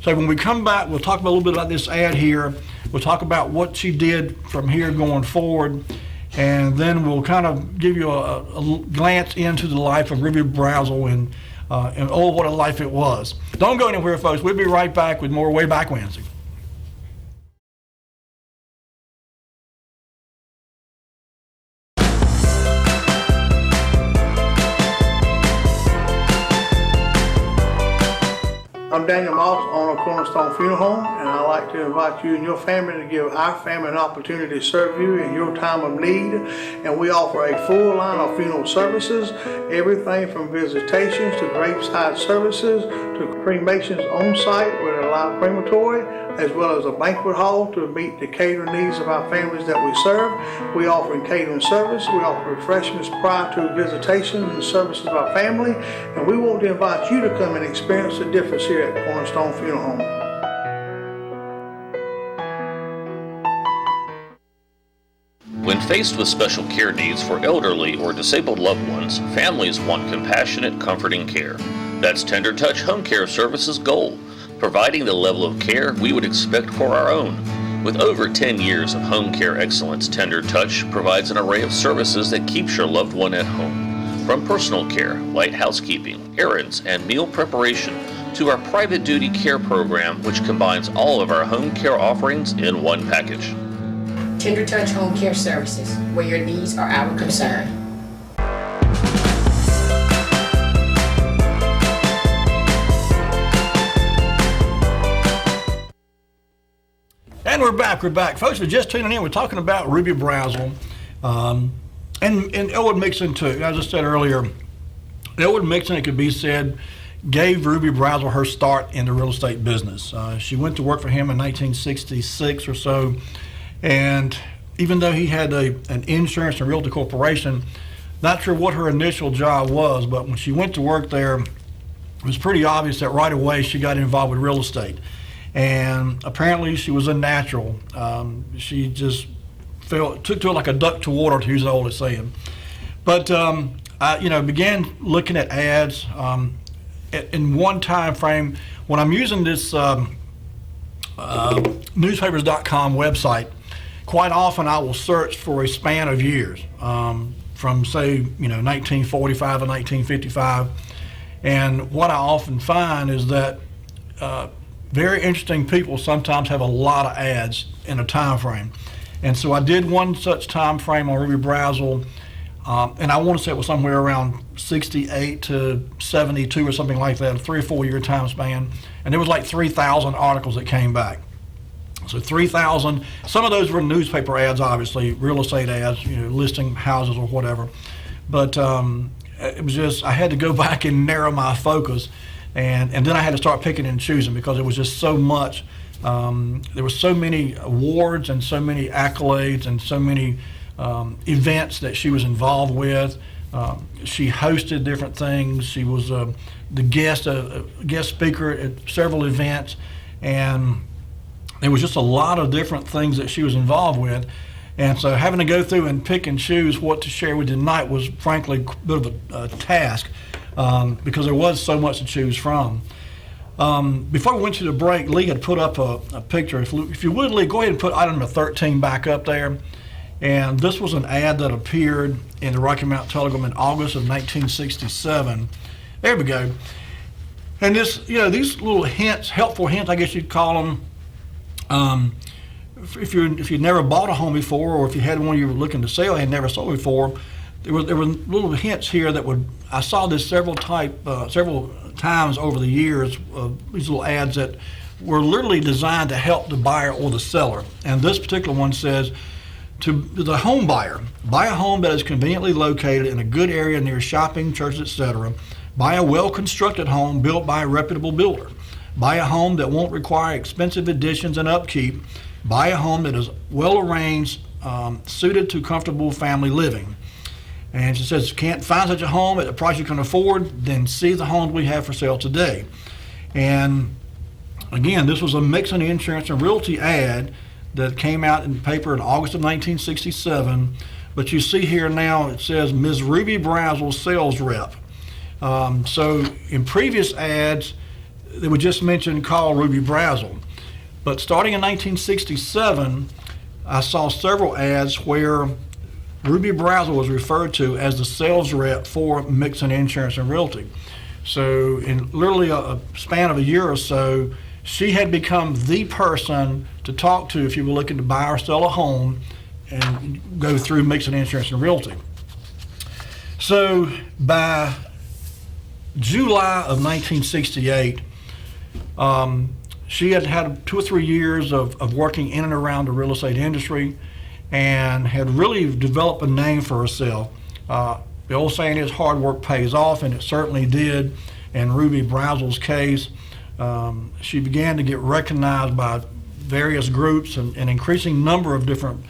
So when we come back, we'll talk a little bit about this ad here. We'll talk about what she did from here going forward, and then we'll kind of give you a glance into the life of Ruby Brazzle and oh, what a life it was. Don't go anywhere, folks. We'll be right back with more Way Back Wednesday.
I'm Daniel Moss, owner of Cornerstone Funeral Home, and I'd like to invite you and your family to give our family an opportunity to serve you in your time of need. And we offer a full line of funeral services, everything from visitations to graveside services to cremations on site with a live crematory, as well as a banquet hall to meet the catering needs of our families that we serve. We offer catering service. We offer refreshments prior to visitations and services of our family. And we want to invite you to come and experience the difference here at Cornerstone Funeral Home.
When faced with special care needs for elderly or disabled loved ones, families want compassionate, comforting care. That's Tender Touch Home Care Services' goal, providing the level of care we would expect for our own. With over 10 years of home care excellence, Tender Touch provides an array of services that keeps your loved one at home. From personal care, light housekeeping, errands, and meal preparation, to our private duty care program, which combines all of our home care offerings in one package.
Tender Touch Home Care Services, where your needs are our concern.
And we're back. Folks, we're just tuning in. We're talking about Ruby Brazzle and Elwood Mixon too. As I said earlier, Elwood Mixon, it could be said, gave Ruby Brazzle her start in the real estate business. She went to work for him in 1966 or so, and even though he had an insurance and realty corporation, not sure what her initial job was, but when she went to work there, it was pretty obvious that right away she got involved with real estate. And apparently she was a natural. She just took to it like a duck to water, to use the oldest saying. But I began looking at ads in one time frame. When I'm using this newspapers.com website, quite often I will search for a span of years, from say, 1945 to 1955. And what I often find is that very interesting people sometimes have a lot of ads in a time frame. And so I did one such time frame on Ruby Brazzle, and I want to say it was somewhere around 68 to 72 or something like that, a 3 or 4 year time span. And there was like 3,000 articles that came back. So 3,000, some of those were newspaper ads, obviously, real estate ads, listing houses or whatever. But it was just, I had to go back and narrow my focus. And then I had to start picking and choosing because it was just so much. There were so many awards and so many accolades and so many events that she was involved with. She hosted different things. She was the guest speaker at several events. And there was just a lot of different things that she was involved with. And so having to go through and pick and choose what to share with you tonight was frankly a bit of a task because there was so much to choose from. Before we went to the break, Lee had put up a picture. If you would, Lee, go ahead and put item number 13 back up there. And this was an ad that appeared in the Rocky Mount Telegram in August of 1967. There we go. And this, these little hints, helpful hints, I guess you'd call them. If you'd never bought a home before, or if you had one you were looking to sell and had never sold before, there were little hints here that I saw this several times over the years, these little ads that were literally designed to help the buyer or the seller. And this particular one says, to the home buyer, buy a home that is conveniently located in a good area near shopping, churches, etc. Buy a well-constructed home built by a reputable builder. Buy a home that won't require expensive additions and upkeep. Buy a home that is well arranged, suited to comfortable family living. And she says, can't find such a home at a price you can afford, then see the homes we have for sale today. And again, this was a Mixon Insurance and Realty ad that came out in the paper in August of 1967. But you see here now it says Ms. Ruby Brazzle, sales rep. So in previous ads, they would just mention call Ruby Brazzle. But starting in 1967, I saw several ads where Ruby Brazzle was referred to as the sales rep for Mixon Insurance and Realty. So in literally a span of a year or so, she had become the person to talk to if you were looking to buy or sell a home and go through Mixon Insurance and Realty. So by July of 1968, she had had 2 or 3 years of working in and around the real estate industry and had really developed a name for herself. The old saying is hard work pays off, and it certainly did in Ruby Brazzle's case. She began to get recognized by various groups, and an increasing number of different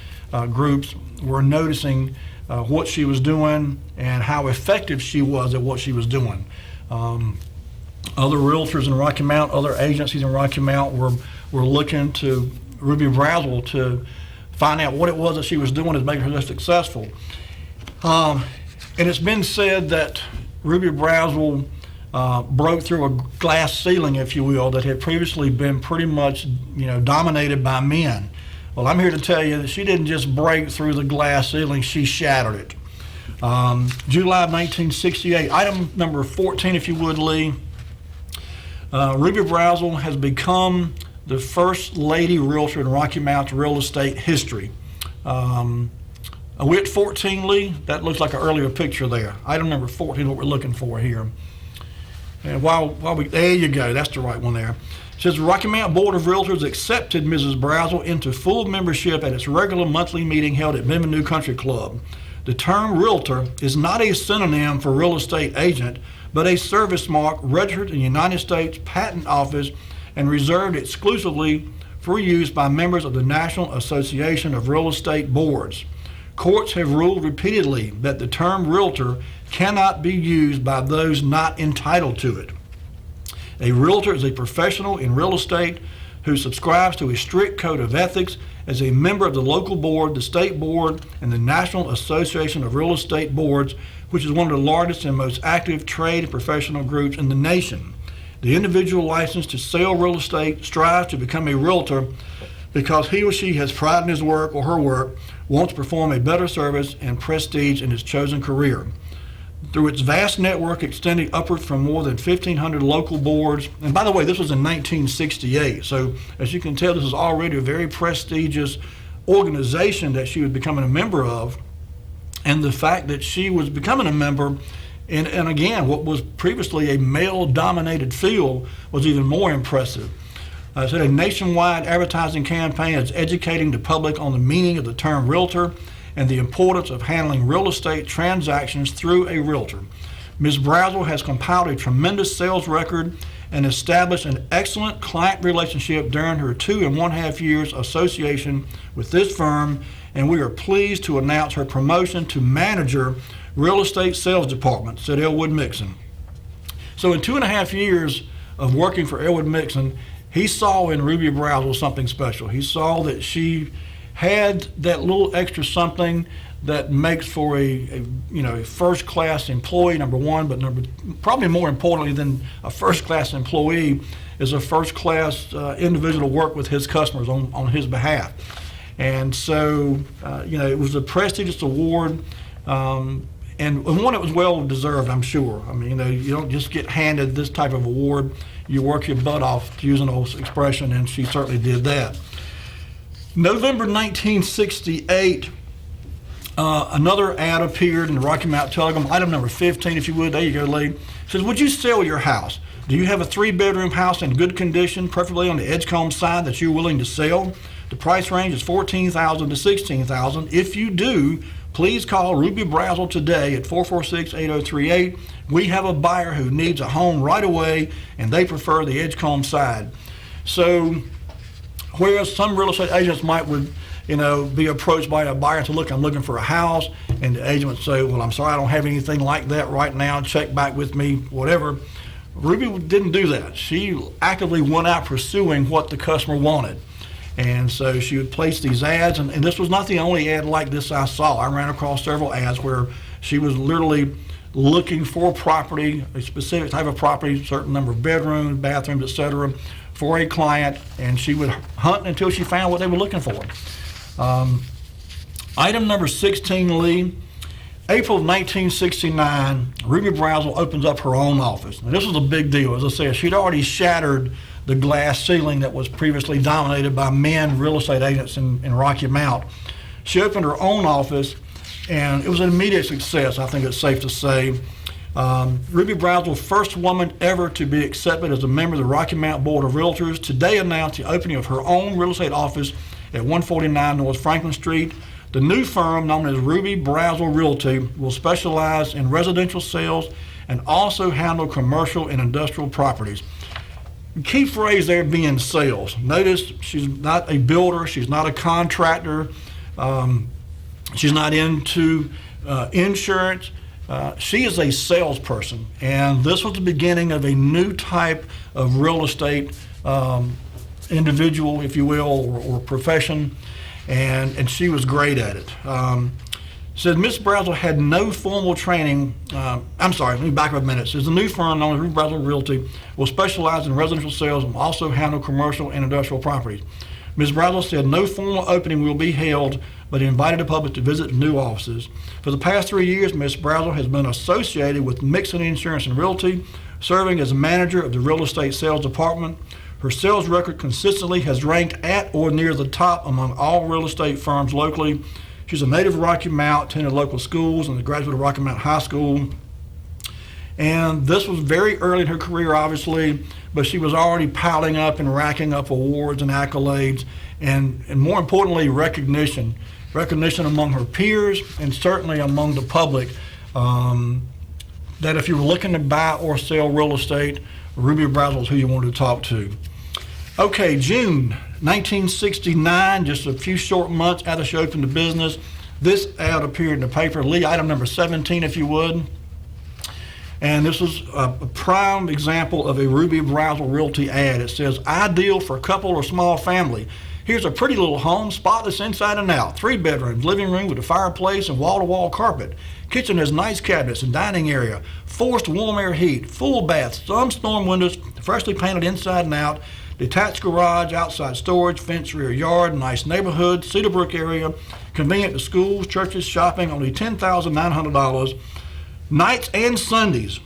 groups were noticing what she was doing and how effective she was at what she was doing. Other realtors in Rocky Mount, other agencies in Rocky Mount were looking to Ruby Brazzle to find out what it was that she was doing to make her successful. And it's been said that Ruby Brazzle broke through a glass ceiling, if you will, that had previously been pretty much, dominated by men. Well, I'm here to tell you that she didn't just break through the glass ceiling, she shattered it. July of 1968, item number 14, if you would, Lee. Ruby Brazzle has become the first lady realtor in Rocky Mount's real estate history. Are we at 14, Lee? That looks like an earlier picture there. Item number 14 is what we're looking for here. And there you go, that's the right one there. It says the Rocky Mount Board of Realtors accepted Mrs. Brazzle into full membership at its regular monthly meeting held at Bienvenue Country Club. The term realtor is not a synonym for real estate agent, but a service mark registered in the United States Patent Office and reserved exclusively for use by members of the National Association of Real Estate Boards. Courts have ruled repeatedly that the term realtor cannot be used by those not entitled to it. A realtor is a professional in real estate who subscribes to a strict code of ethics as a member of the local board, the state board, and the National Association of Real Estate Boards, which is one of the largest and most active trade and professional groups in the nation. The individual licensed to sell real estate strives to become a realtor because he or she has pride in his work or her work, wants to perform a better service and prestige in his chosen career. Through its vast network extending upward from more than 1,500 local boards, and by the way, this was in 1968, so as you can tell, this is already a very prestigious organization that she was becoming a member of, and the fact that she was becoming a member and again, what was previously a male-dominated field was even more impressive. It said a nationwide advertising campaign is educating the public on the meaning of the term realtor and the importance of handling real estate transactions through a realtor. Ms. Brazzle has compiled a tremendous sales record and established an excellent client relationship during her 2.5 years association with this firm, and we are pleased to announce her promotion to manager real estate sales department, said Elwood Mixon. So in 2.5 years of working for Elwood Mixon, he saw in Ruby Brazzle something special. He saw that she had that little extra something that makes for a first-class employee, number one, but probably more importantly than a first-class employee is a first-class individual to work with his customers on his behalf. And so, it was a prestigious award, and one that was well-deserved, I'm sure. I mean, you don't just get handed this type of award. You work your butt off, to use an old expression, and she certainly did that. November 1968, another ad appeared in the Rocky Mount Telegram, item number 15, if you would. There you go, Lee. It says, would you sell your house? Do you have a 3-bedroom house in good condition, preferably on the Edgecombe side, that you're willing to sell? The price range is $14,000 to $16,000. If you do, please call Ruby Brazzle today at 446-8038. We have a buyer who needs a home right away, and they prefer the Edgecombe side. So, whereas some real estate agents might be approached by a buyer and say, look, I'm looking for a house, and the agent would say, well, I'm sorry, I don't have anything like that right now, check back with me, whatever. Ruby didn't do that. She actively went out pursuing what the customer wanted. And so she would place these ads, and this was not the only ad like this I saw. I ran across several ads where she was literally looking for property, a specific type of property, a certain number of bedrooms, bathrooms, etc., for a client, and she would hunt until she found what they were looking for. Item number 16, Lee. April of 1969, Ruby Brazzle opens up her own office. Now, this was a big deal. As I said, she'd already shattered the glass ceiling that was previously dominated by men real estate agents in Rocky Mount. She opened her own office, and it was an immediate success, I think it's safe to say. Ruby Brazzle, first woman ever to be accepted as a member of the Rocky Mount Board of Realtors, today announced the opening of her own real estate office at 149 North Franklin Street. The new firm, known as Ruby Brazzle Realty, will specialize in residential sales and also handle commercial and industrial properties. Key phrase there being sales. Notice she's not a builder, she's not a contractor, she's not into insurance. She is a salesperson, and this was the beginning of a new type of real estate individual, if you will, or profession, and she was great at it. Says Miss Brazzle had no formal training. I'm sorry, let me back up a minute. Says the new firm known as Ruby Brazzle Realty will specialize in residential sales and also handle commercial and industrial properties. Ms. Brazzle said no formal opening will be held, but invited the public to visit new offices. For the past 3 years, Ms. Brazzle has been associated with Mixon Insurance and Realty, serving as manager of the real estate sales department. Her sales record consistently has ranked at or near the top among all real estate firms locally. She's a native of Rocky Mount, attended local schools and a graduate of Rocky Mount High School. And this was very early in her career, obviously, but she was already piling up and racking up awards and accolades, and more importantly, recognition among her peers and certainly among the public, that if you were looking to buy or sell real estate, Ruby Brazzle is who you wanted to talk to. Okay, June 1969, just a few short months after she opened the business, this ad appeared in the paper. Lee, item number 17, if you would. And this is a prime example of a Ruby Brazzle Realty ad. It says, ideal for couple or small family. Here's a pretty little home, spotless inside and out. 3 bedrooms, living room with a fireplace and wall-to-wall carpet. Kitchen has nice cabinets and dining area. Forced warm air heat, full bath, some storm windows, freshly painted inside and out. detached garage, outside storage, fenced rear yard, nice neighborhood, Cedarbrook area, convenient to schools, churches, shopping, only $10,900, nights and Sundays.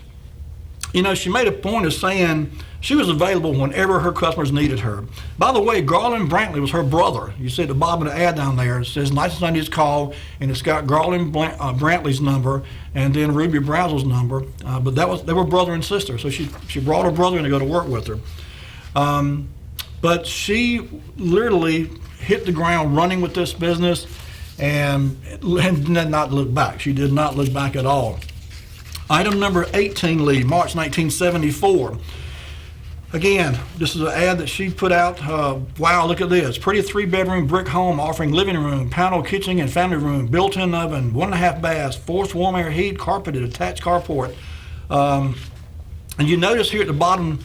You know, she made a point of saying she was available whenever her customers needed her. By the way, Garland Brantley was her brother. You see at the bottom of the ad down there, it says Nights and Sundays call, and it's got Garland Brantley's number and then Ruby Brazzle's number. But they were brother and sister, so she brought her brother in to go to work with her. But she literally hit the ground running with this business and did not look back. She did not look back at all. Item number 18, Lee, March 1974. Again, this is an ad that she put out. Wow, look at this. Pretty 3-bedroom brick home offering living room, panel kitchen and family room, built-in oven, 1.5 baths, forced warm air heat, carpeted, attached carport. And you notice here at the bottom,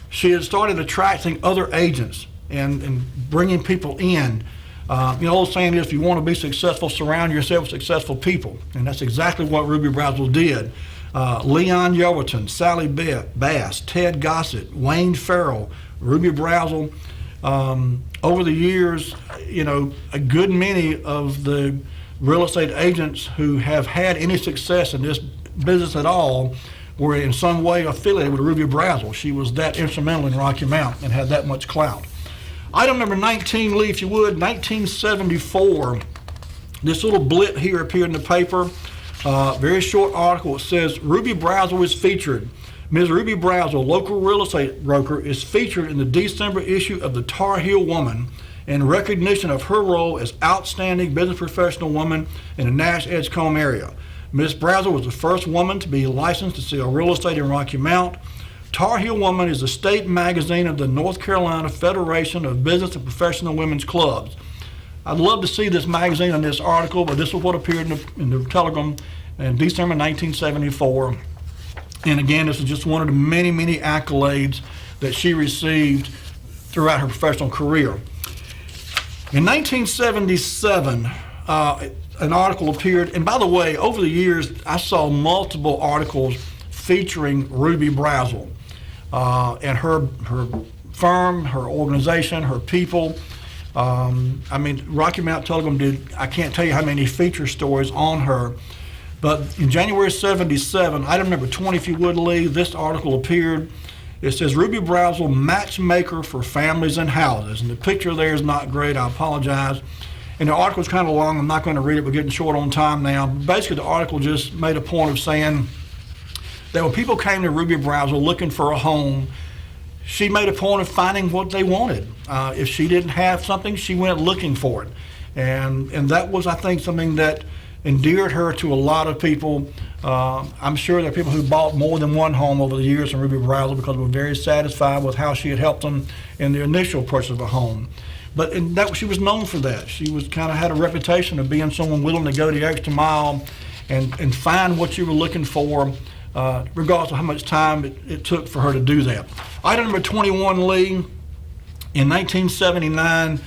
she had started attracting other agents and bringing people in. You know, old saying is, if you want to be successful, surround yourself with successful people. And that's exactly what Ruby Brazzle did. Leon Yelverton, Sally Bass, Ted Gossett, Wayne Farrell, Ruby Brazzle. Over the years, you know, a good many of the real estate agents who have had any success in this business at all were in some way affiliated with Ruby Brazzle. She was that instrumental in Rocky Mount and had that much clout. Item number 19, Lee, if you would, 1974. This little blip here appeared in the paper. Very short article. It says, Ruby Brazzle is featured. Ms. Ruby Brazzle, local real estate broker, is featured in the December issue of the Tar Heel Woman in recognition of her role as outstanding business professional woman in the Nash-Edgecombe area. Ms. Brazzle was the first woman to be licensed to sell real estate in Rocky Mount. Tar Heel Woman is the state magazine of the North Carolina Federation of Business and Professional Women's Clubs. I'd love to see this magazine and this article, but this is what appeared in the Telegram in December 1974. And again, this is just one of the many, many accolades that she received throughout her professional career. In 1977, an article appeared, and by the way, over the years, I saw multiple articles featuring Ruby Brazzle and her firm, her organization, her people. I mean, Rocky Mount Telegram did, I can't tell you how many feature stories on her, but in January 77, item number 20, if you would, Lee, this article appeared. It says, Ruby Brazzle, matchmaker for families and houses. And the picture there is not great, I apologize. And the article is kind of long, I'm not going to read it, we're getting short on time now. Basically, the article just made a point of saying that when people came to Ruby Brazzle looking for a home, she made a point of finding what they wanted. If she didn't have something, she went looking for it. And that was, I think, something that endeared her to a lot of people. I'm sure there are people who bought more than one home over the years from Ruby Brazzle because they were very satisfied with how she had helped them in their initial purchase of a home. But she was known for that. She was kind of had a reputation of being someone willing to go the extra mile and find what you were looking for, regardless of how much time it took for her to do that. Item number 21, Lee, in 1979,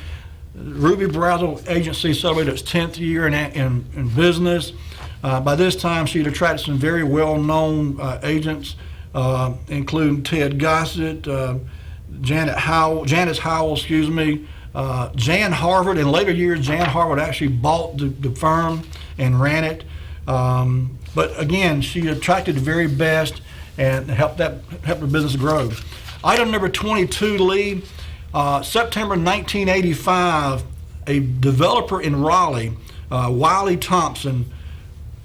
Ruby Brazzle Agency celebrated its 10th year in business. By this time, she had attracted some very well-known agents, including Ted Gossett, Janice Howell, Jan Harvard. In later years, Jan Harvard actually bought the firm and ran it. But again, she attracted the very best and helped the business grow. Item number 22, Lee, September 1985, a developer in Raleigh, Wiley Thompson,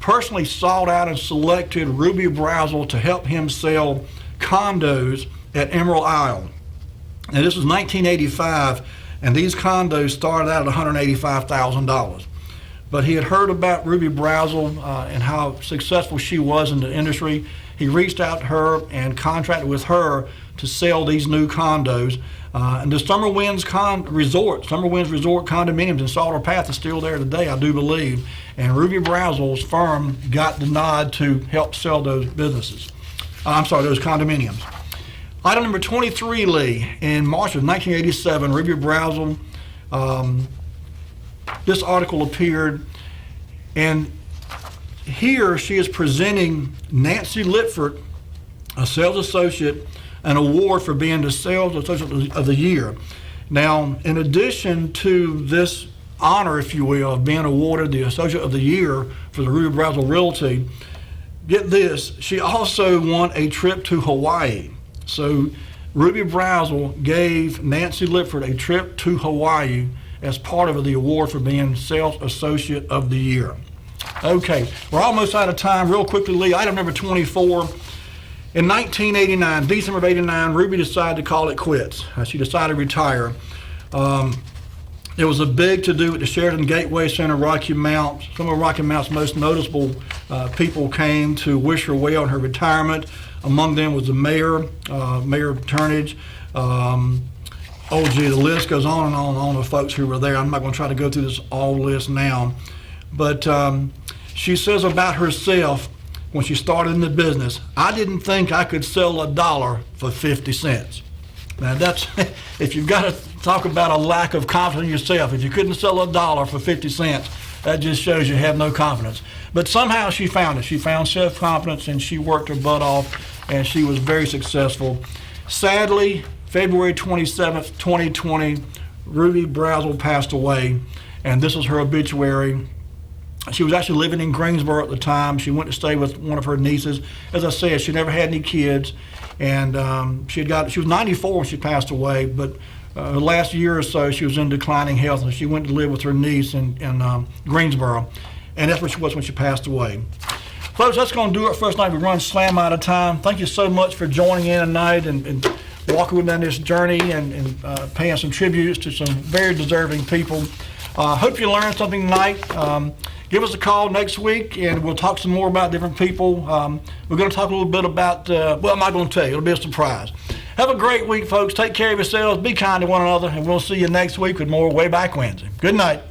personally sought out and selected Ruby Brazzle to help him sell condos at Emerald Isle. Now, this was 1985, and these condos started out at $185,000. But he had heard about Ruby Brazzle and how successful she was in the industry. He reached out to her and contracted with her to sell these new condos. And the Summer Winds Resort condominiums in Salter Path is still there today, I do believe. And Ruby Brazzle's firm got the nod to help sell those those condominiums. Item number 23, Lee, in March of 1987, Ruby Brazzle, this article appeared, and here she is presenting Nancy Litford, a sales associate, an award for being the Sales Associate of the Year. Now, in addition to this honor, if you will, of being awarded the Associate of the Year for the Ruby Brazzle Realty, get this, she also won a trip to Hawaii. So Ruby Brazzle gave Nancy Lipford a trip to Hawaii as part of the award for being Sales Associate of the Year. Okay, we're almost out of time. Real quickly, Lee, item number 24. In 1989, December of 89, Ruby decided to call it quits. She decided to retire. There was a big to-do at the Sheridan Gateway Center, Rocky Mount. Some of Rocky Mount's most noticeable people came to wish her well in her retirement. Among them was the mayor, Mayor Turnage. The list goes on and on of folks who were there. I'm not going to try to go through this all list now. But she says about herself, when she started in the business, I didn't think I could sell $1 for 50 cents. Now that's, if you've got to talk about a lack of confidence in yourself, if you couldn't sell $1 for 50 cents, that just shows you have no confidence. But somehow she found it. She found self-confidence and she worked her butt off and she was very successful. Sadly, February 27th, 2020, Ruby Brazzle passed away, and this was her obituary. She was actually living in Greensboro at the time. She went to stay with one of her nieces. As I said, she never had any kids, and she was 94 when she passed away, but the last year or so she was in declining health, and she went to live with her niece in Greensboro, and that's where she was when she passed away. Folks, that's going to do it for us tonight. We run slam out of time. Thank you so much for joining in tonight and walking down this journey and paying some tributes to some very deserving people. Hope you learned something tonight. Give us a call next week and we'll talk some more about different people. We're going to talk a little bit about, well, I'm not going to tell you. It'll be a surprise. Have a great week, folks. Take care of yourselves. Be kind to one another, and we'll see you next week with more Way Back Wednesday. Good night.